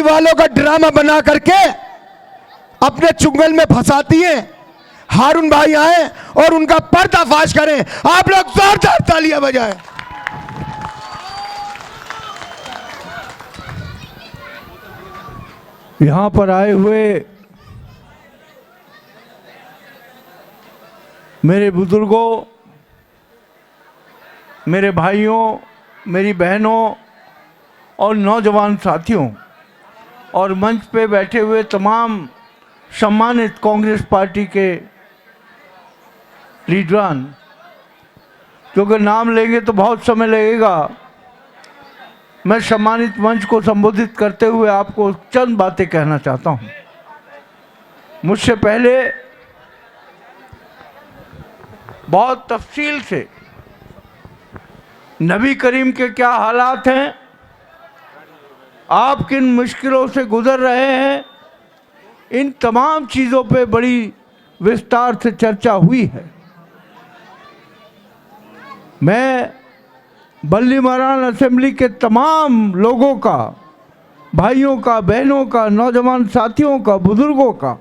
दिल्ली वालों का ड्रामा बना करके अपने चुंगल में फंसाती हैं। हारून भाई आए और उनका पर्दाफाश करें। आप लोग जोरदार तालियां बजाएं। यहां पर आए हुए मेरे बुजुर्गों, मेरे भाइयों, मेरी बहनों और नौजवान साथियों और मंच पे बैठे हुए तमाम सम्मानित कांग्रेस पार्टी के लीडरान, क्योंकि नाम लेंगे तो बहुत समय लगेगा, मैं सम्मानित मंच को संबोधित करते हुए आपको चंद बातें कहना चाहता हूं। मुझसे पहले बहुत तफसील से नबी करीम के क्या हालात हैं, आप किन मुश्किलों से गुजर रहे हैं, इन तमाम चीज़ों पे बड़ी विस्तार से चर्चा हुई है। मैं बल्ली महारान असेंबली के तमाम लोगों का, भाइयों का, बहनों का, नौजवान साथियों का, बुजुर्गों का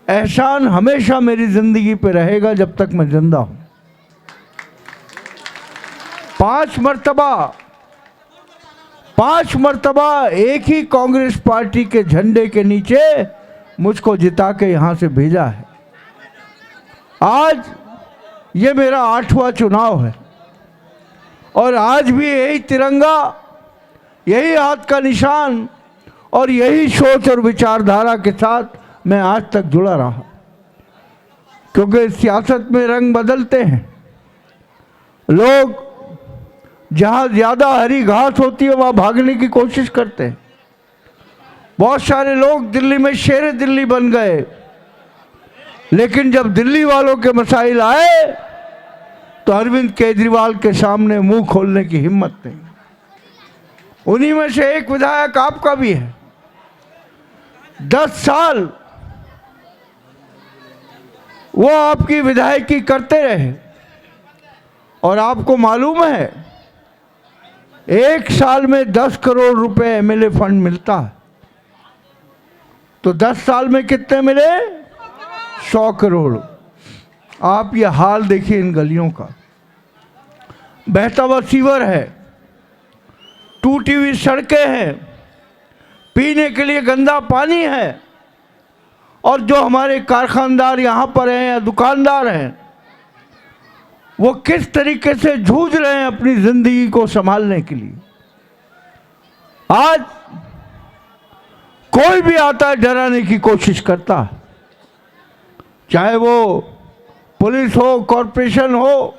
एहसान हमेशा मेरी ज़िंदगी पे रहेगा जब तक मैं जिंदा हूँ। 5 मर्तबा एक ही कांग्रेस पार्टी के झंडे के नीचे मुझको जिता के यहाँ से भेजा है। आज ये मेरा 8वां चुनाव है और आज भी यही तिरंगा, यही हाथ का निशान और यही सोच और विचारधारा के साथ मैं आज तक जुड़ा रहा, क्योंकि सियासत में रंग बदलते हैं। लोग जहाँ ज़्यादा हरी घास होती है वहाँ भागने की कोशिश करते हैं। बहुत सारे लोग दिल्ली में शेर दिल्ली बन गए, लेकिन जब दिल्ली वालों के मसाइल आए तो अरविंद केजरीवाल के सामने मुंह खोलने की हिम्मत नहीं। उन्हीं में से एक विधायक आपका भी है। 10 साल वो आपकी विधायकी करते रहे और आपको मालूम है 1 साल में 10 करोड़ रुपए एमएलए फंड मिलता है, तो 10 साल में कितने मिले? 100 करोड़। आप ये हाल देखिए इन गलियों का। बहता हुआ सीवर है, टूटी हुई सड़कें हैं, पीने के लिए गंदा पानी है, और जो हमारे कारखानदार यहाँ पर हैं या दुकानदार हैं वो किस तरीके से जूझ रहे हैं अपनी जिंदगी को संभालने के लिए। आज कोई भी आता है डराने की कोशिश करता है, चाहे वो पुलिस हो, कॉरपोरेशन हो,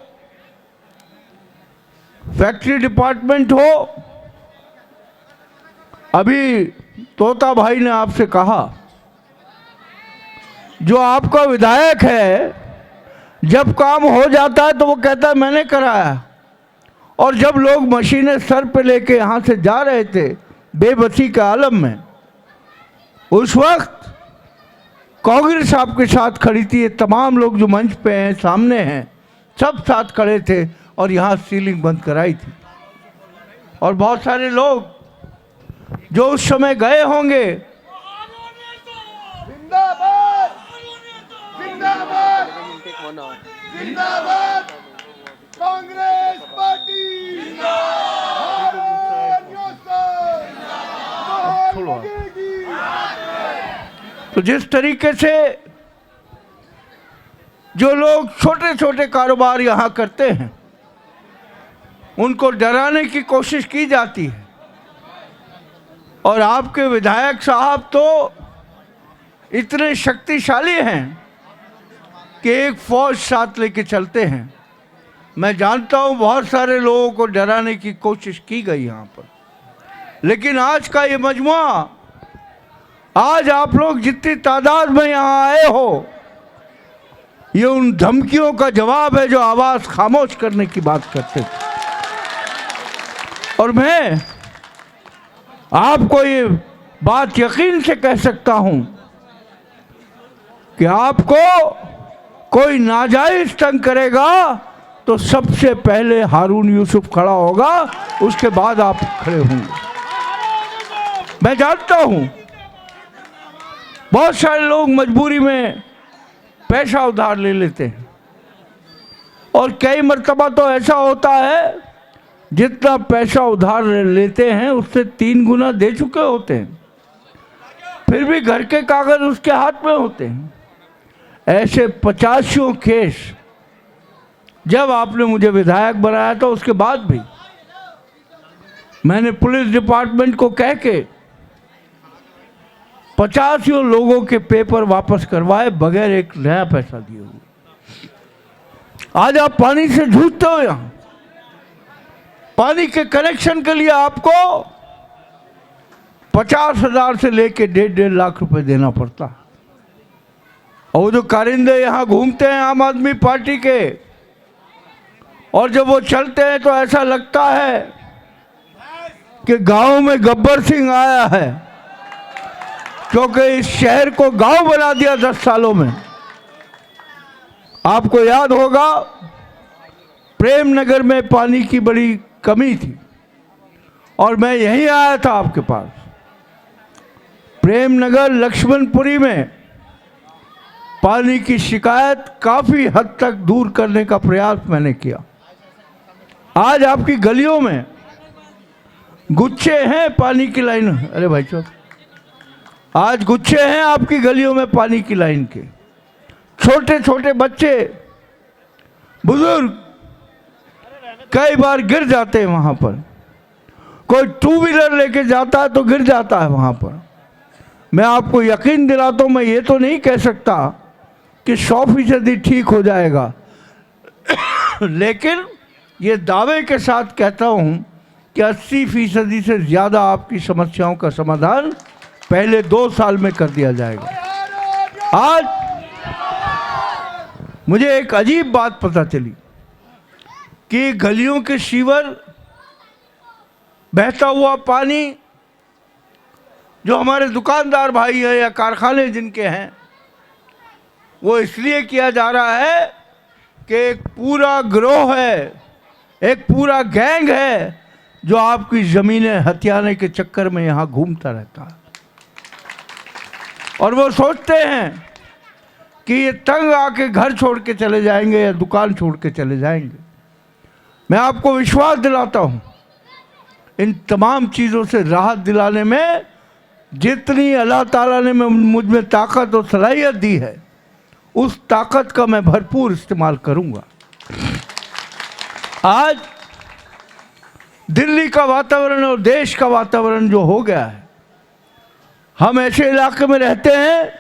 फैक्ट्री डिपार्टमेंट हो। अभी तोता भाई ने आपसे कहा, जो आपका विधायक है जब काम हो जाता है तो वो कहता है मैंने कराया, और जब लोग मशीनें सर पे लेके यहाँ से जा रहे थे बेबसी के आलम में, उस वक्त कांग्रेस आपके साथ खड़ी थी। ये तमाम लोग जो मंच पे हैं, सामने हैं, सब साथ खड़े थे और यहाँ सीलिंग बंद कराई थी। और बहुत सारे लोग जो उस समय गए होंगे, जिंदाबाद कांग्रेस पार्टी, तो जिस तरीके से जो लोग छोटे छोटे कारोबार यहाँ करते हैं उनको डराने की कोशिश की जाती है, और आपके विधायक साहब तो इतने शक्तिशाली हैं कि एक फौज साथ लेके चलते हैं। मैं जानता हूँ बहुत सारे लोगों को डराने की कोशिश की गई यहाँ पर, लेकिन आज का ये मजमुआ, आज आप लोग जितनी तादाद में यहाँ आए हो, ये उन धमकियों का जवाब है जो आवाज़ खामोश करने की बात करते थे। और मैं आपको ये बात यकीन से कह सकता हूँ कि आपको कोई नाजायज तंग करेगा तो सबसे पहले हारून यूसुफ खड़ा होगा, उसके बाद आप खड़े होंगे। मैं जानता हूं बहुत सारे लोग मजबूरी में पैसा उधार ले लेते हैं और कई मर्तबा तो ऐसा होता है जितना पैसा उधार लेते हैं उससे 3 गुना दे चुके होते हैं, फिर भी घर के कागज उसके हाथ में होते हैं। ऐसे 85 केस जब आपने मुझे विधायक बनाया था उसके बाद भी मैंने पुलिस डिपार्टमेंट को कह के 50 लोगों के पेपर वापस करवाए बगैर एक नया पैसा दिए हुए। आज आप पानी से जूझते हो। यहां पानी के कनेक्शन के लिए आपको 50,000 से लेके 1.5 लाख रुपए देना पड़ता है। और जो कारिंदे यहां घूमते हैं आम आदमी पार्टी के, और जब वो चलते हैं तो ऐसा लगता है कि गांव में गब्बर सिंह आया है, क्योंकि इस शहर को गांव बना दिया 10 सालों में। आपको याद होगा प्रेम नगर में पानी की बड़ी कमी थी और मैं यहीं आया था आपके पास। प्रेम नगर लक्ष्मणपुरी में पानी की शिकायत काफी हद तक दूर करने का प्रयास मैंने किया। आज आपकी गलियों में गुच्छे हैं पानी की लाइन। अरे भाई साहब, आज गुच्छे हैं आपकी गलियों में पानी की लाइन के। छोटे छोटे बच्चे, बुजुर्ग कई बार गिर जाते हैं वहां पर। कोई 2 व्हीलर लेके जाता है तो गिर जाता है वहां पर। मैं आपको यकीन दिलाता हूं, मैं ये तो नहीं कह सकता कि 100% ठीक हो जाएगा, लेकिन ये दावे के साथ कहता हूं कि 80% से ज़्यादा आपकी समस्याओं का समाधान पहले 2 साल में कर दिया जाएगा। आज मुझे एक अजीब बात पता चली कि गलियों के सीवर, बहता हुआ पानी जो हमारे दुकानदार भाई हैं या कारखाने जिनके हैं, वो इसलिए किया जा रहा है कि एक पूरा गिरोह है, एक पूरा गैंग है जो आपकी ज़मीनें हथियाने के चक्कर में यहाँ घूमता रहता है। और वो सोचते हैं कि ये तंग आके घर छोड़ के चले जाएंगे या दुकान छोड़ के चले जाएंगे। मैं आपको विश्वास दिलाता हूँ, इन तमाम चीज़ों से राहत दिलाने में जितनी अल्लाह ताला ने मुझ में ताकत और सलाहियत दी है, उस ताकत का मैं भरपूर इस्तेमाल करूँगा। आज दिल्ली का वातावरण और देश का वातावरण जो हो गया है, हम ऐसे इलाके में रहते हैं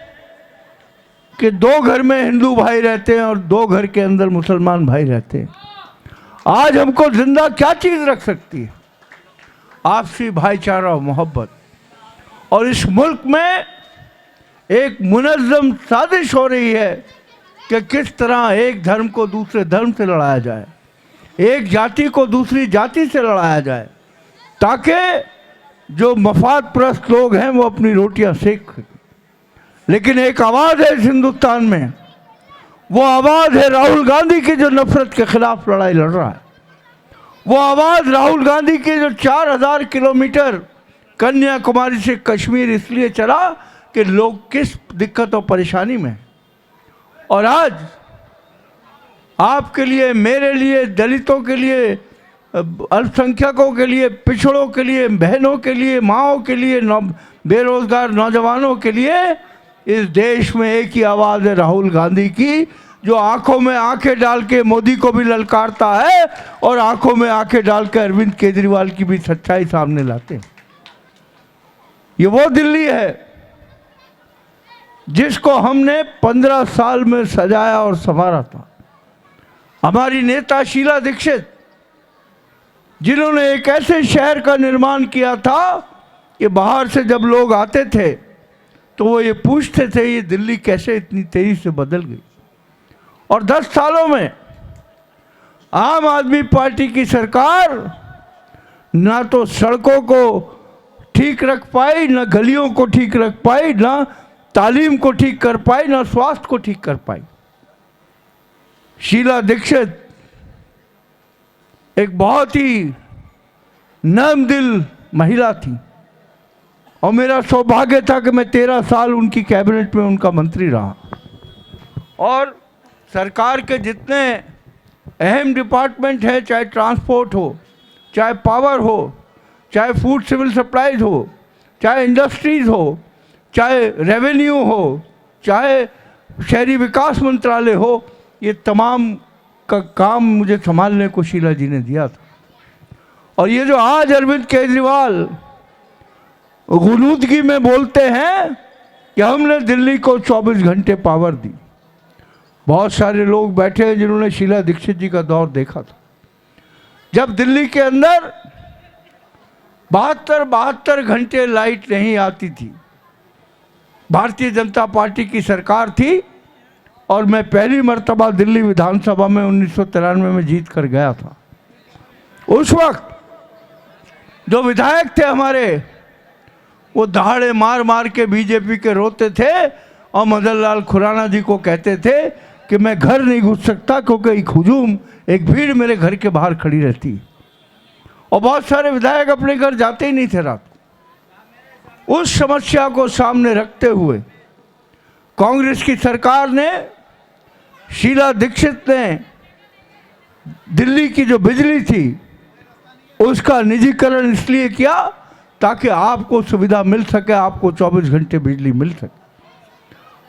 कि 2 घर में हिंदू भाई रहते हैं और 2 घर के अंदर मुसलमान भाई रहते हैं। आज हमको जिंदा क्या चीज़ रख सकती है? आपसी भाईचारा और मोहब्बत। और इस मुल्क में एक मुनज़्ज़म साजिश हो रही है कि किस तरह एक धर्म को दूसरे धर्म से लड़ाया जाए, एक जाति को दूसरी जाति से लड़ाया जाए, ताकि जो मफाद परस्त लोग हैं वो अपनी रोटियां सेक सकें। लेकिन एक आवाज़ है इस हिंदुस्तान में, वो आवाज़ है राहुल गांधी की जो नफरत के खिलाफ लड़ाई लड़ रहा है। वो आवाज़ राहुल गांधी की जो 4000 किलोमीटर कन्याकुमारी से कश्मीर इसलिए चला कि लोग किस दिक्कत और परेशानी में। और आज आपके लिए, मेरे लिए, दलितों के लिए, अल्पसंख्यकों के लिए, पिछड़ों के लिए, बहनों के लिए, माँओं के लिए, बेरोजगार नौजवानों के लिए इस देश में एक ही आवाज़ है राहुल गांधी की, जो आंखों में आंखें डाल के मोदी को भी ललकारता है और आंखों में आंखें डाल के अरविंद केजरीवाल की भी सच्चाई सामने लाते हैं। ये वो दिल्ली है जिसको हमने 15 साल में सजाया और संवारा था। हमारी नेता शीला दीक्षित, जिन्होंने एक ऐसे शहर का निर्माण किया था कि बाहर से जब लोग आते थे तो वो ये पूछते थे ये दिल्ली कैसे इतनी तेजी से बदल गई। और 10 सालों में आम आदमी पार्टी की सरकार ना तो सड़कों को ठीक रख पाई, ना गलियों को ठीक रख पाई, ना तालीम को ठीक कर पाई, ना स्वास्थ्य को ठीक कर पाई। शीला दीक्षित एक बहुत ही नर्म दिल महिला थी और मेरा सौभाग्य था कि मैं 13 साल उनकी कैबिनेट में उनका मंत्री रहा। और सरकार के जितने अहम डिपार्टमेंट हैं, चाहे ट्रांसपोर्ट हो, चाहे पावर हो, चाहे फूड सिविल सप्लाईज हो, चाहे इंडस्ट्रीज़ हो, चाहे रेवेन्यू हो, चाहे शहरी विकास मंत्रालय हो, ये तमाम का काम मुझे संभालने को शीला जी ने दिया था। और ये जो आज अरविंद केजरीवाल गुनूदगी में बोलते हैं कि हमने दिल्ली को 24 घंटे पावर दी, बहुत सारे लोग बैठे हैं जिन्होंने शीला दीक्षित जी का दौर देखा था, जब दिल्ली के अंदर 72 घंटे लाइट नहीं आती थी। भारतीय जनता पार्टी की सरकार थी और मैं पहली मर्तबा दिल्ली विधानसभा में 1993 में जीत कर गया था। उस वक्त जो विधायक थे हमारे, वो दहाड़े मार मार के बीजेपी के रोते थे और मदन लाल खुराना जी को कहते थे कि मैं घर नहीं घुस सकता क्योंकि एक हुजूम, एक भीड़ मेरे घर के बाहर खड़ी रहती। और बहुत सारे विधायक अपने घर जाते ही नहीं थे रात को। उस समस्या को सामने रखते हुए कांग्रेस की सरकार ने, शीला दीक्षित ने दिल्ली की जो बिजली थी उसका निजीकरण इसलिए किया ताकि आपको सुविधा मिल सके, आपको 24 घंटे बिजली मिल सके।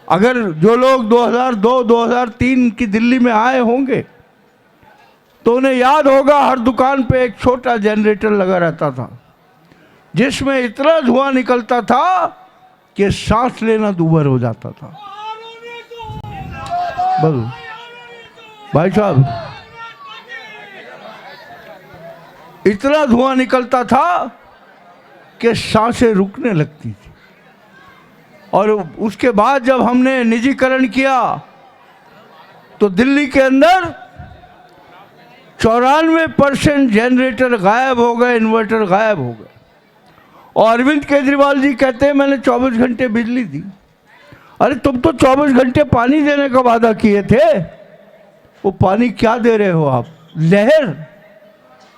अगर जो लोग 2002-2003 की दिल्ली में आए होंगे तो उन्हें याद होगा, हर दुकान पे एक छोटा जनरेटर लगा रहता था जिसमें इतना धुआं निकलता था कि सांस लेना दूभर हो जाता था। बोलो भाई साहब, इतना धुआं निकलता था कि सांसें रुकने लगती थी। और उसके बाद जब हमने निजीकरण किया तो दिल्ली के अंदर 94% जनरेटर गायब हो गए, इन्वर्टर गायब हो गए। और अरविंद केजरीवाल जी कहते हैं मैंने 24 घंटे बिजली दी। अरे तुम तो 24 घंटे पानी देने का वादा किए थे, वो पानी क्या दे रहे हो आप? जहर।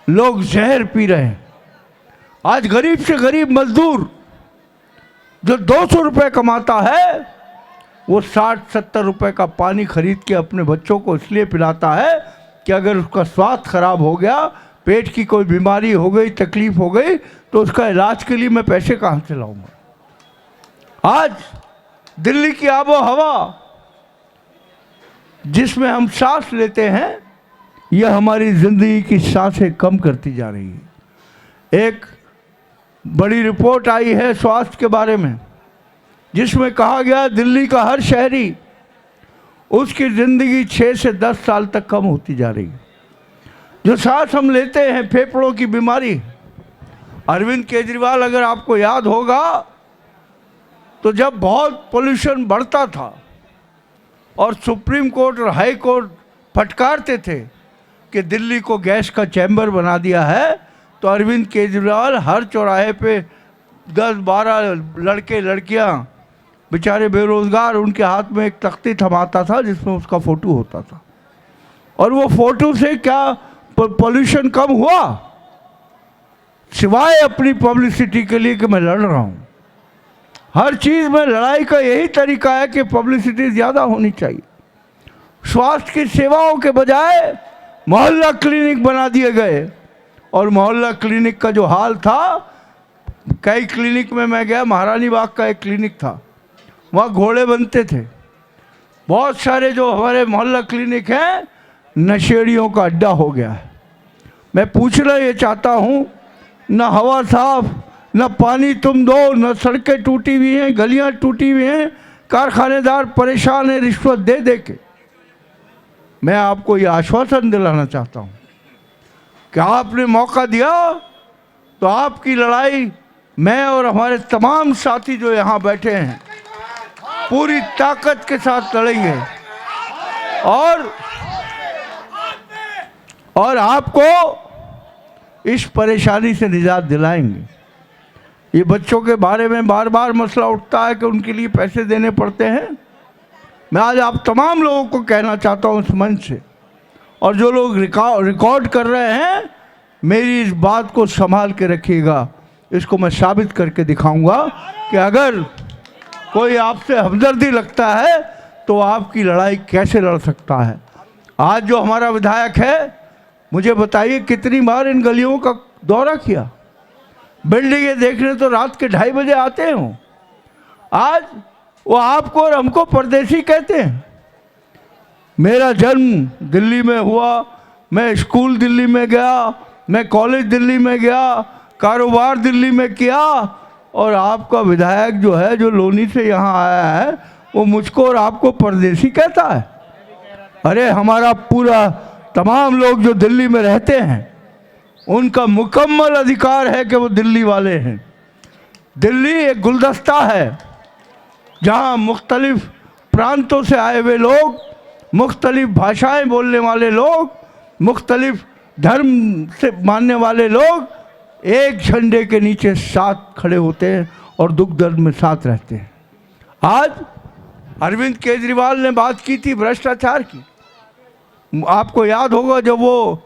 लोग जहर पी रहे हैं। आज गरीब से गरीब मजदूर जो 200 रुपये कमाता है वो 60-70 रुपये का पानी खरीद के अपने बच्चों को इसलिए पिलाता है कि अगर उसका स्वास्थ्य खराब हो गया, पेट की कोई बीमारी हो गई, तकलीफ हो गई, तो उसका इलाज के लिए मैं पैसे कहाँ से लाऊंगा। आज दिल्ली की आबो हवा जिसमें हम सांस लेते हैं, यह हमारी ज़िंदगी की सांसें कम करती जा रही है। एक बड़ी रिपोर्ट आई है स्वास्थ्य के बारे में जिसमें कहा गया दिल्ली का हर शहरी, उसकी ज़िंदगी 6 से 10 साल तक कम होती जा रही है। जो सांस हम लेते हैं, फेफड़ों की बीमारी। अरविंद केजरीवाल, अगर आपको याद होगा तो जब बहुत पोल्यूशन बढ़ता था और सुप्रीम कोर्ट और हाई कोर्ट फटकारते थे कि दिल्ली को गैस का चैम्बर बना दिया है, तो अरविंद केजरीवाल हर चौराहे पे 10-12 लड़के लड़कियां बेचारे बेरोजगार, उनके हाथ में एक तख्ती थमाता था जिसमें उसका फ़ोटो होता था। और वो फ़ोटो से क्या पोल्यूशन कम हुआ? सिवाय अपनी पब्लिसिटी के लिए कि मैं लड़ रहा हूँ। हर चीज़ में लड़ाई का यही तरीका है कि पब्लिसिटी ज़्यादा होनी चाहिए। स्वास्थ्य की सेवाओं के बजाय मोहल्ला क्लिनिक बना दिए गए। और मोहल्ला क्लिनिक का जो हाल था, कई क्लिनिक में मैं गया, महारानी बाग का एक क्लिनिक था, वहाँ घोड़े बनते थे। बहुत सारे जो हमारे मोहल्ला क्लिनिक हैं, नशेड़ियों का अड्डा हो गया है। मैं पूछना ये चाहता हूँ, न हवा साफ, न पानी तुम दो, न सड़कें टूटी हुई हैं, गलियाँ टूटी हुई हैं, कारखानेदार परेशान हैं रिश्वत दे दे के। मैं आपको ये आश्वासन दिलाना चाहता हूँ कि आपने मौका दिया तो आपकी लड़ाई मैं और हमारे तमाम साथी जो यहाँ बैठे हैं पूरी ताकत के साथ लड़ेंगे और आपको इस परेशानी से निजात दिलाएंगे। ये बच्चों के बारे में बार बार मसला उठता है कि उनके लिए पैसे देने पड़ते हैं। मैं आज आप तमाम लोगों को कहना चाहता हूँ इस मंच से, और जो लोग रिकॉर्ड कर रहे हैं, मेरी इस बात को संभाल के रखिएगा इसको मैं साबित करके दिखाऊंगा कि अगर कोई आपसे हमदर्दी लगता है तो आपकी लड़ाई कैसे लड़ सकता है। आज जो हमारा विधायक है, मुझे बताइए कितनी बार इन गलियों का दौरा किया, बिल्डिंगें देखने तो रात के 2:30 बजे आते हों। आज वो आपको और हमको परदेसी कहते हैं। मेरा जन्म दिल्ली में हुआ, मैं स्कूल दिल्ली में गया, मैं कॉलेज दिल्ली में गया, कारोबार दिल्ली में किया, और आपका विधायक जो है, जो लोनी से यहाँ आया है, वो मुझको और आपको परदेसी कहता है। अरे हमारा पूरा तमाम लोग जो दिल्ली में रहते हैं, उनका मुकम्मल अधिकार है कि वो दिल्ली वाले हैं। दिल्ली एक गुलदस्ता है जहाँ मुख्तलिफ प्रांतों से आए हुए लोग, मुख्तलिफ भाषाएं बोलने वाले लोग, मुख्तलिफ धर्म से मानने वाले लोग एक झंडे के नीचे साथ खड़े होते हैं और दुख दर्द में साथ रहते हैं। आज अरविंद केजरीवाल ने बात की थी भ्रष्टाचार की। आपको याद होगा जब वो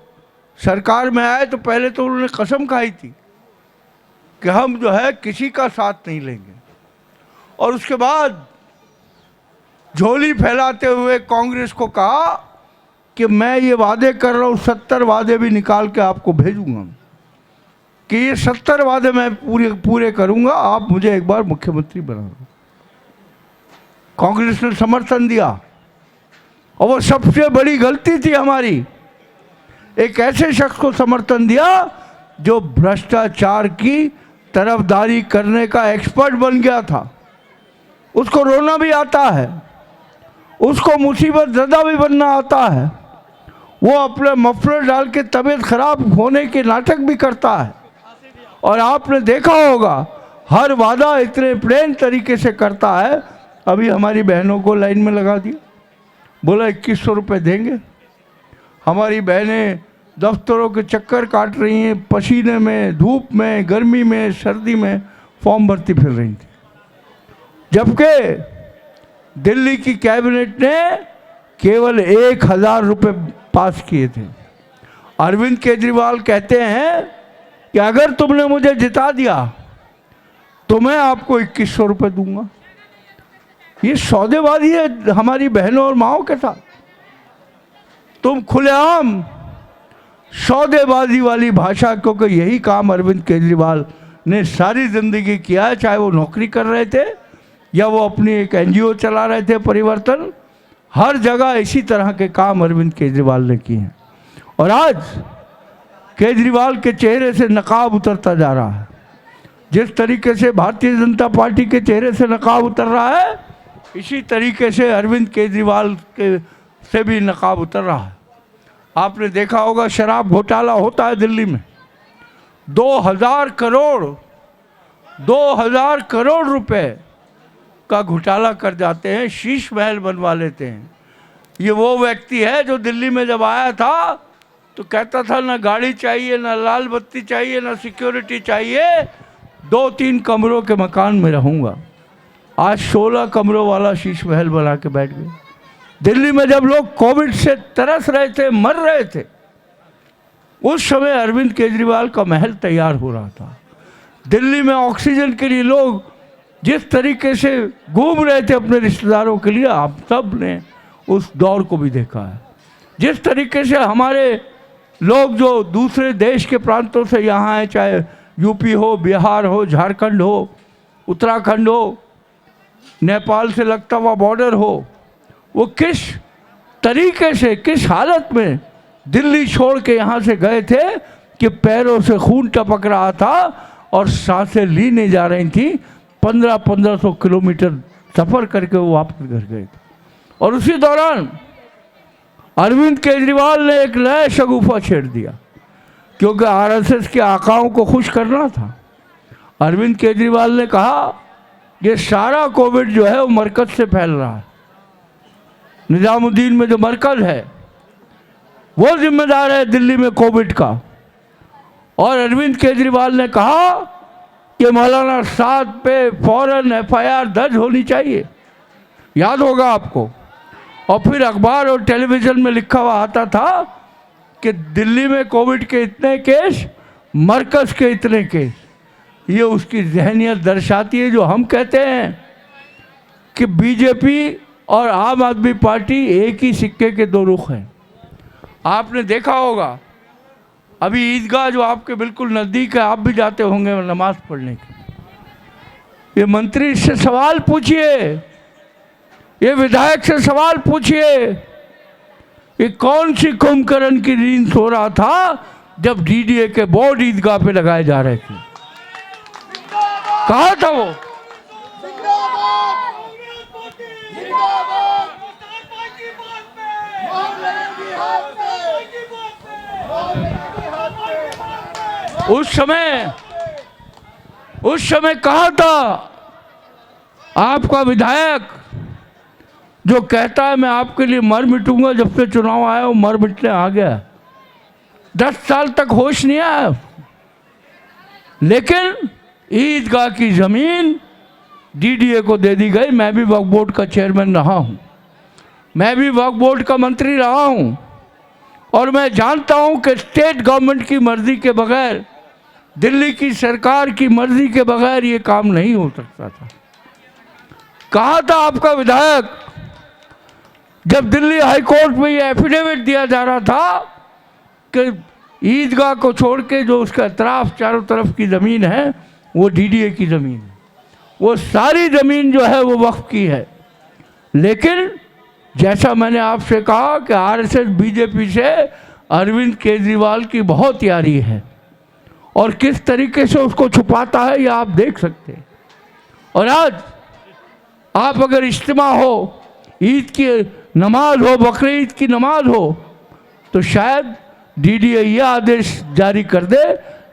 सरकार में आए तो पहले तो उन्होंने कसम खाई थी कि हम जो है किसी का साथ नहीं लेंगे, और उसके बाद झोली फैलाते हुए कांग्रेस को कहा कि मैं ये वादे कर रहा हूँ, 70 वादे भी निकाल के आपको भेजूंगा कि ये 70 वादे मैं पूरे करूंगा, आप मुझे एक बार मुख्यमंत्री बना दो। कांग्रेस ने समर्थन दिया, और वो सबसे बड़ी गलती थी हमारी। एक ऐसे शख्स को समर्थन दिया जो भ्रष्टाचार की तरफदारी करने का एक्सपर्ट बन गया था। उसको रोना भी आता है, उसको मुसीबत ज़दा भी बनना आता है, वो अपने मफलर डाल के तबीयत खराब होने के नाटक भी करता है। और आपने देखा होगा हर वादा इतने प्लेन तरीके से करता है। अभी हमारी बहनों को लाइन में लगा दिया, बोला 2100 रुपये देंगे। हमारी बहनें दफ्तरों के चक्कर काट रही हैं, पसीने में, धूप में, गर्मी में, सर्दी में फॉर्म भरती फिर रही थी, जबकि दिल्ली की कैबिनेट ने केवल 1000 रुपये पास किए थे। अरविंद केजरीवाल कहते हैं कि अगर तुमने मुझे जिता दिया तो मैं आपको 2100 रुपये दूंगा। ये सौदेबाजी है हमारी बहनों और माओं के साथ। तुम खुलेआम सौदेबाजी वाली भाषा, क्योंकि यही काम अरविंद केजरीवाल ने सारी ज़िंदगी किया है, चाहे वो नौकरी कर रहे थे या वो अपनी एक NGO चला रहे थे परिवर्तन, हर जगह इसी तरह के काम अरविंद केजरीवाल ने किए हैं। और आज केजरीवाल के चेहरे से नकाब उतरता जा रहा है। जिस तरीके से भारतीय जनता पार्टी के चेहरे से नकाब उतर रहा है, इसी तरीके से अरविंद केजरीवाल के से भी नकाब उतर रहा है। आपने देखा होगा शराब घोटाला होता है दिल्ली में, 2000 करोड़ रुपए का घोटाला कर जाते हैं, शीश महल बनवा लेते हैं। ये वो व्यक्ति है जो दिल्ली में जब आया था तो कहता था ना गाड़ी चाहिए, ना लाल बत्ती चाहिए, ना सिक्योरिटी चाहिए, 2-3 कमरों के मकान में रहूँगा। आज 16 कमरों वाला शीश महल बना के बैठ गए। दिल्ली में जब लोग कोविड से तरस रहे थे, मर रहे थे, उस समय अरविंद केजरीवाल का महल तैयार हो रहा था। दिल्ली में ऑक्सीजन के लिए लोग जिस तरीके से घूम रहे थे अपने रिश्तेदारों के लिए, आप सब ने उस दौर को भी देखा है। जिस तरीके से हमारे लोग जो दूसरे देश के प्रांतों से यहाँ आए, चाहे यूपी हो, बिहार हो, झारखंड हो, उत्तराखंड हो, नेपाल से लगता हुआ बॉर्डर हो, वो किस तरीके से, किस हालत में दिल्ली छोड़ के यहाँ से गए थे कि पैरों से खून टपक रहा था और सांसें ली नहीं जा रही थी। 1500 किलोमीटर सफ़र करके वो वापस घर गए थे। और उसी दौरान अरविंद केजरीवाल ने एक नया शगुफा छेड़ दिया, क्योंकि RSS के आकाओं को खुश करना था। अरविंद केजरीवाल ने कहा ये सारा कोविड जो है वो मरकज से फैल रहा है, निजामुद्दीन में जो मरकज है वो जिम्मेदार है दिल्ली में कोविड का। और अरविंद केजरीवाल ने कहा कि मौलाना साद पे फौरन FIR दर्ज होनी चाहिए, याद होगा आपको। और फिर अखबार और टेलीविज़न में लिखा हुआ आता था कि दिल्ली में कोविड के इतने केस, मरकज़ के इतने केस। ये उसकी जहनियत दर्शाती है। जो हम कहते हैं कि बीजेपी और आम आदमी पार्टी एक ही सिक्के के दो रुख हैं। आपने देखा होगा अभी ईदगाह जो आपके बिल्कुल नज़दीक है, आप भी जाते होंगे नमाज पढ़ने के। ये मंत्री से सवाल पूछिए, ये विधायक से सवाल पूछिए, ये कौन सी कुंभकर्ण की नींद सो रहा था जब डीडीए के बोर्ड ईदगाह पे लगाए जा रहे थे? कहाँ था वो? उस समय कहा था आपका विधायक जो कहता है मैं आपके लिए मर मिटूंगा, जब से चुनाव आया वो मर मिटने आ गया। 10 साल तक होश नहीं आया। लेकिन ईदगाह की जमीन डीडीए को दे दी गई। मैं भी वक्फ बोर्ड का चेयरमैन रहा हूं, मैं भी वक्फ बोर्ड का मंत्री रहा हूं, और मैं जानता हूं कि स्टेट गवर्नमेंट की मर्जी के बगैर, दिल्ली की सरकार की मर्जी के बगैर ये काम नहीं हो सकता था। कहा था आपका विधायक जब दिल्ली हाई कोर्ट में ये एफिडेविट दिया जा रहा था कि ईदगाह को छोड़ के जो उसका अतराफ चारों तरफ की ज़मीन है वो डीडीए की ज़मीन है, वो सारी ज़मीन जो है वो वक्फ की है। लेकिन जैसा मैंने आपसे कहा कि आरएसएस बीजेपी से अरविंद केजरीवाल की बहुत यारी है, और किस तरीके से उसको छुपाता है ये आप देख सकते हैं। और आज आप अगर इज्तिमा हो, ईद की नमाज हो, बकरीद की नमाज हो, तो शायद डीडीए ये आदेश जारी कर दे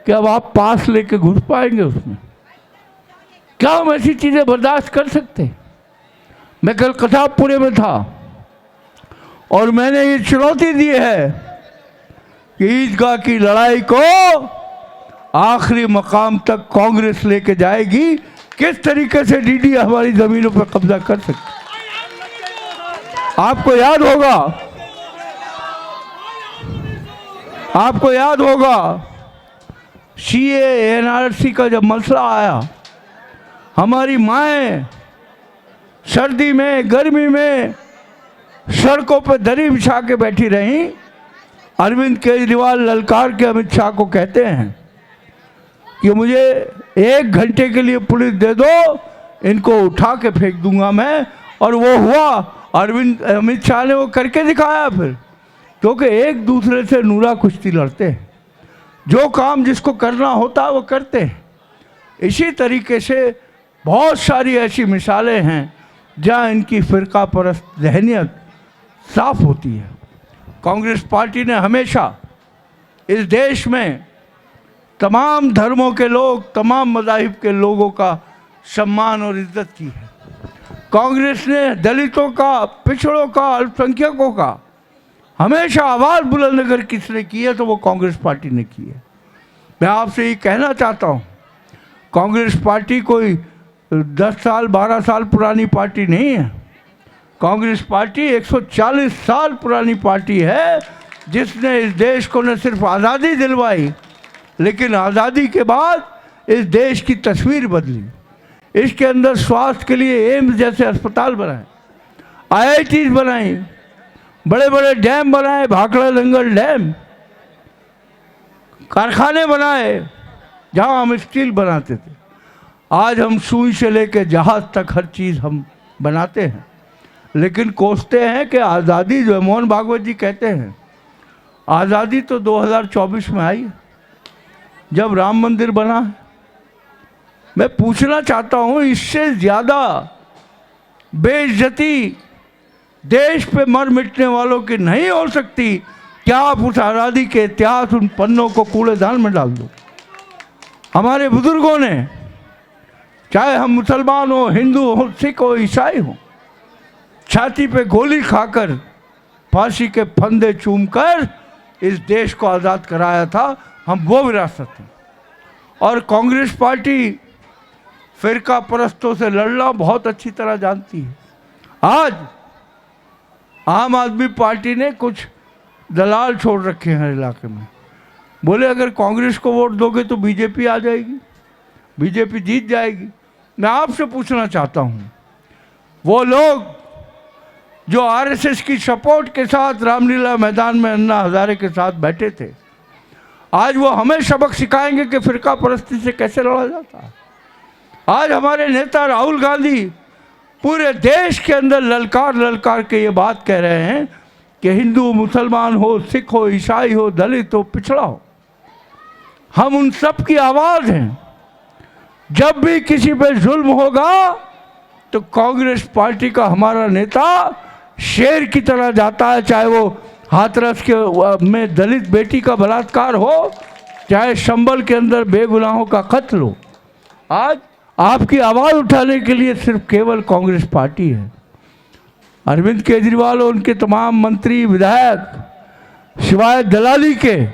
कि अब आप पास लेके घुस पाएंगे उसमें। क्या हम ऐसी चीज़ें बर्दाश्त कर सकते? मैं कल कसाबपुरे में था और मैंने ये चुनौती दी है कि ईदगाह की लड़ाई को आखिरी मकाम तक कांग्रेस लेके जाएगी। किस तरीके से डीडीए हमारी ज़मीनों पर कब्जा कर सकती। आपको याद होगा सीए एनआरसी का जब मसला आया, हमारी माएँ सर्दी में गर्मी में सड़कों पर दरी बिछा के बैठी रहीं। अरविंद केजरीवाल ललकार के अमित शाह को कहते हैं कि मुझे 1 घंटे के लिए पुलिस दे दो, इनको उठा के फेंक दूंगा मैं। और वो हुआ, अमित शाह ने वो करके दिखाया फिर, क्योंकि एक दूसरे से नूरा कुश्ती लड़ते हैं, जो काम जिसको करना होता है वो करते हैं। इसी तरीके से बहुत सारी ऐसी मिसालें हैं जहाँ इनकी फ़िरका परस्त ज़हनियत साफ होती है। कांग्रेस पार्टी ने हमेशा इस देश में तमाम धर्मों के लोग, तमाम मज़ाहिब के लोगों का सम्मान और इज्जत की है। कांग्रेस ने दलितों का, पिछड़ों का, अल्पसंख्यकों का हमेशा आवाज़ बुलंद अगर किसने की है तो वो कांग्रेस पार्टी ने की है। मैं आपसे ये कहना चाहता हूँ, कांग्रेस पार्टी कोई 10 साल 12 साल पुरानी पार्टी नहीं है। कांग्रेस पार्टी 140 साल पुरानी पार्टी है, जिसने इस देश को न सिर्फ आज़ादी दिलवाई, लेकिन आज़ादी के बाद इस देश की तस्वीर बदली। इसके अंदर स्वास्थ्य के लिए एम्स जैसे अस्पताल बनाए, आईआईटीज़ बनाई, बड़े बड़े डैम बनाए, भाखड़ा दंगल डैम, कारखाने बनाए जहाँ हम स्टील बनाते थे। आज हम सुई से लेकर जहाज़ तक हर चीज़ हम बनाते हैं। लेकिन कोसते हैं कि आज़ादी जो है, मोहन भागवत जी कहते हैं, आज़ादी तो 2024 में आई जब राम मंदिर बना। मैं पूछना चाहता हूँ, इससे ज़्यादा बेइज्जती देश पे मर मिटने वालों की नहीं हो सकती। क्या आप उस आज़ादी के इतिहास, उन पन्नों को कूड़ेदान में डाल दो? हमारे बुजुर्गों ने, चाहे हम मुसलमान हो, हिंदू हो, सिख हो, ईसाई हो, छाती पे गोली खाकर, फांसी के फंदे चूमकर इस देश को आज़ाद कराया था। हम वो विरासत हैं। और कांग्रेस पार्टी फ़िरका परस्तों से लड़ना बहुत अच्छी तरह जानती है। आज आम आदमी पार्टी ने कुछ दलाल छोड़ रखे हैं इलाके में, बोले अगर कांग्रेस को वोट दोगे तो बीजेपी आ जाएगी। बीजेपी जीत जाएगी। मैं आपसे पूछना चाहता हूँ, वो लोग जो आरएसएस की सपोर्ट के साथ रामलीला मैदान में अन्ना हजारे के साथ बैठे थे, आज वो हमें सबक सिखाएंगे कि फिरका परस्ती से कैसे लड़ा जाता है। आज हमारे नेता राहुल गांधी पूरे देश के अंदर ललकार ललकार के ये बात कह रहे हैं कि हिंदू मुसलमान हो, सिख हो, ईसाई हो, दलित हो, पिछड़ा हो, हम उन सब की आवाज़ हैं। जब भी किसी पे जुल्म होगा तो कांग्रेस पार्टी का हमारा नेता शेर की तरह जाता है, चाहे वो हाथरस के में दलित बेटी का बलात्कार हो, चाहे संभल के अंदर बेगुनाहों का कत्ल हो। आज आपकी आवाज़ उठाने के लिए सिर्फ केवल कांग्रेस पार्टी है। अरविंद केजरीवाल और उनके तमाम मंत्री विधायक सिवाय दलाली के,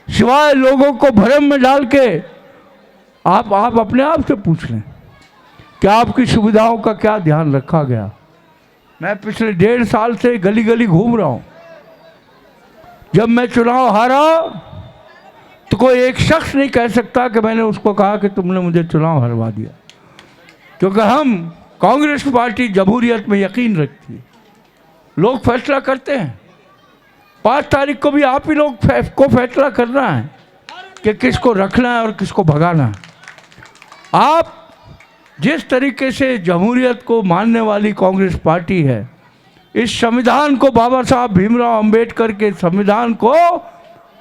सिवाय लोगों को भ्रम में डाल के, आप अपने आप से पूछ लें कि आपकी सुविधाओं का क्या ध्यान रखा गया। मैं पिछले 1.5 साल से गली गली घूम रहा हूँ। जब मैं चुनाव हारा तो कोई एक शख्स नहीं कह सकता कि मैंने उसको कहा कि तुमने मुझे चुनाव हरवा दिया, क्योंकि हम कांग्रेस पार्टी जमहूरियत में यकीन रखती है। लोग फैसला करते हैं। 5 तारीख को भी आप ही लोग को फैसला करना है कि किसको रखना है और किसको भगाना है। आप जिस तरीके से जमहूरियत को मानने वाली कांग्रेस पार्टी है, इस संविधान को, बाबा साहब भीमराव अंबेडकर के संविधान को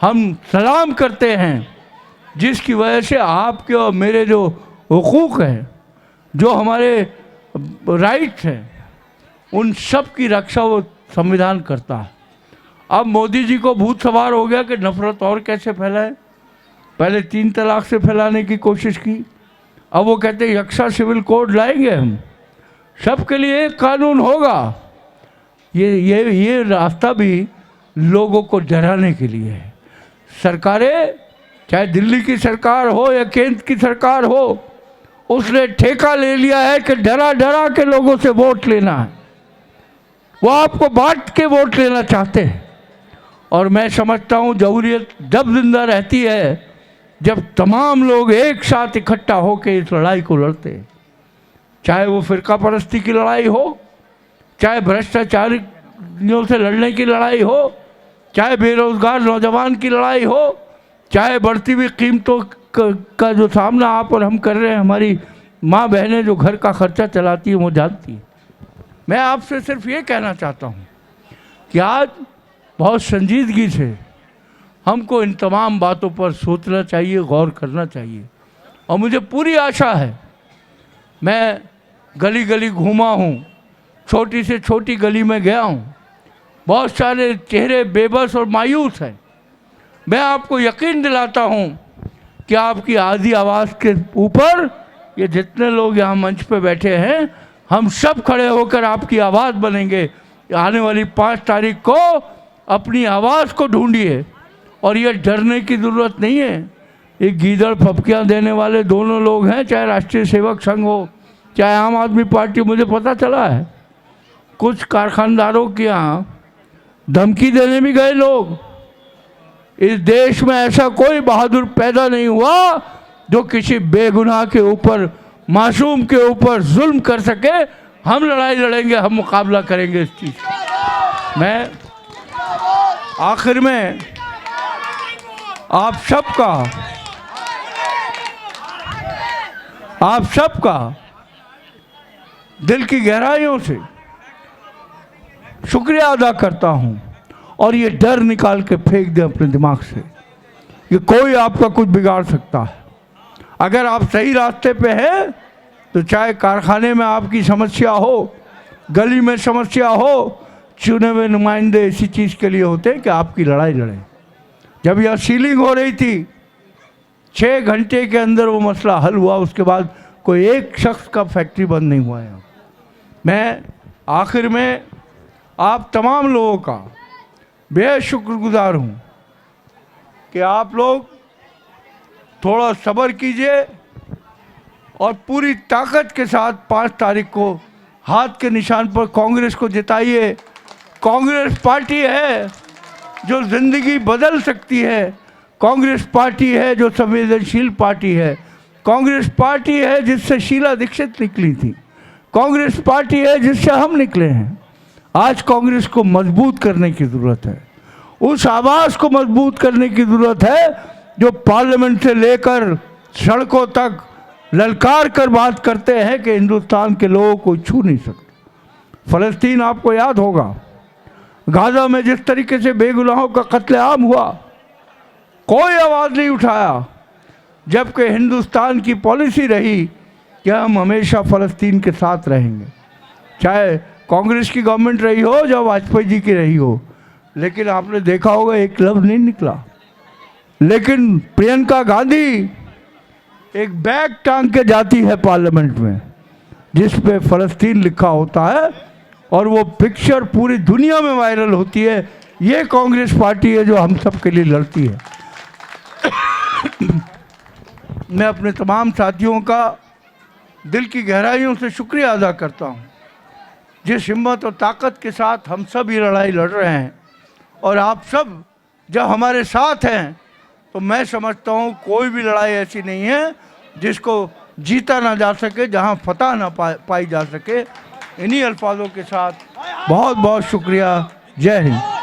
हम सलाम करते हैं, जिसकी वजह से आपके और मेरे जो हुकूक हैं, जो हमारे राइट्स हैं, उन सब की रक्षा वो संविधान करता है। अब मोदी जी को भूत सवार हो गया कि नफरत और कैसे फैलाए। पहले 3 तलाक से फैलाने की कोशिश की, अब वो कहते हैं यक्षा सिविल कोड लाएंगे, हम सबके लिए एक कानून होगा। ये रास्ता भी लोगों को डराने के लिए है। सरकारें, चाहे दिल्ली की सरकार हो या केंद्र की सरकार हो, उसने ठेका ले लिया है कि डरा डरा के लोगों से वोट लेना है। वो आपको बांट के वोट लेना चाहते हैं। और मैं समझता हूँ जमहूरियत जब जिंदा रहती है, जब तमाम लोग एक साथ इकट्ठा होकर इस लड़ाई को लड़ते हैं, चाहे वो फिरका परस्ती की लड़ाई हो, चाहे भ्रष्टाचारियों से लड़ने की लड़ाई हो, चाहे बेरोजगार नौजवान की लड़ाई हो, चाहे बढ़ती हुई कीमतों का जो सामना आप और हम कर रहे हैं। हमारी माँ बहनें जो घर का खर्चा चलाती हैं वो जानती हैं। मैं आपसे सिर्फ ये कहना चाहता हूँ कि आज बहुत संजीदगी से हमको इन तमाम बातों पर सोचना चाहिए, गौर करना चाहिए। और मुझे पूरी आशा है, मैं गली गली घूमा हूँ, छोटी से छोटी गली में गया हूँ, बहुत सारे चेहरे बेबस और मायूस हैं। मैं आपको यकीन दिलाता हूँ कि आपकी आधी आवाज़ के ऊपर ये जितने लोग यहाँ मंच पे बैठे हैं, हम सब खड़े होकर आपकी आवाज़ बनेंगे। आने वाली 5 तारीख को अपनी आवाज़ को ढूंढिए। और ये डरने की ज़रूरत नहीं है। ये गीदड़ फपकियाँ देने वाले दोनों लोग हैं, चाहे राष्ट्रीय सेवक संघ हो, चाहे आम आदमी पार्टी। मुझे पता चला है कुछ कारखानदारों के यहाँ धमकी देने भी गए लोग। इस देश में ऐसा कोई बहादुर पैदा नहीं हुआ जो किसी बेगुनाह के ऊपर, मासूम के ऊपर जुल्म कर सके। हम लड़ाई लड़ेंगे, हम मुकाबला करेंगे इस चीज़ का। मैं आखिर में आप सबका दिल की गहराइयों से शुक्रिया अदा करता हूँ। और ये डर निकाल के फेंक दें अपने दिमाग से कि कोई आपका कुछ बिगाड़ सकता है। अगर आप सही रास्ते पे हैं तो चाहे कारखाने में आपकी समस्या हो, गली में समस्या हो, चुने हुए नुमाइंदे इसी चीज़ के लिए होते हैं कि आपकी लड़ाई लड़ें। जब यह सीलिंग हो रही थी, 6 घंटे के अंदर वो मसला हल हुआ। उसके बाद कोई एक शख्स का फैक्ट्री बंद नहीं हुआ है। मैं आखिर में आप तमाम लोगों का बेहद शुक्रगुजार हूँ कि आप लोग थोड़ा सब्र कीजिए और पूरी ताकत के साथ 5 तारीख को हाथ के निशान पर कांग्रेस को जिताइए। कांग्रेस पार्टी है जो ज़िंदगी बदल सकती है। कांग्रेस पार्टी है जो संवेदनशील पार्टी है। कांग्रेस पार्टी है जिससे शीला दीक्षित निकली थी, कांग्रेस पार्टी है जिससे हम निकले हैं। आज कांग्रेस को मजबूत करने की ज़रूरत है, उस आवाज़ को मजबूत करने की ज़रूरत है जो पार्लियामेंट से लेकर सड़कों तक ललकार कर बात करते हैं कि हिंदुस्तान के लोगों को छू नहीं सकते। फ़लस्तीन आपको याद होगा, गाज़ा में जिस तरीके से बेगुनाहों का कत्लेआम हुआ, कोई आवाज़ नहीं उठाया, जबकि हिंदुस्तान की पॉलिसी रही कि हम हमेशा फ़लस्तीन के साथ रहेंगे, चाहे कांग्रेस की गवर्नमेंट रही हो या वाजपेयी जी की रही हो। लेकिन आपने देखा होगा एक लफ्ज़ नहीं निकला। लेकिन प्रियंका गांधी एक बैग टांग के जाती है पार्लियामेंट में जिस पे फ़लस्तीन लिखा होता है और वो पिक्चर पूरी दुनिया में वायरल होती है। ये कांग्रेस पार्टी है जो हम सब के लिए लड़ती है। मैं अपने तमाम साथियों का दिल की गहराइयों से शुक्रिया अदा करता हूँ, जिस हिम्मत और ताकत के साथ हम सब ये लड़ाई लड़ रहे हैं। और आप सब जब हमारे साथ हैं तो मैं समझता हूँ कोई भी लड़ाई ऐसी नहीं है जिसको जीता ना जा सके, जहाँ फतह ना पाई जा सके। इन्हीं अल्फाजों के साथ बहुत बहुत शुक्रिया। जय हिंद।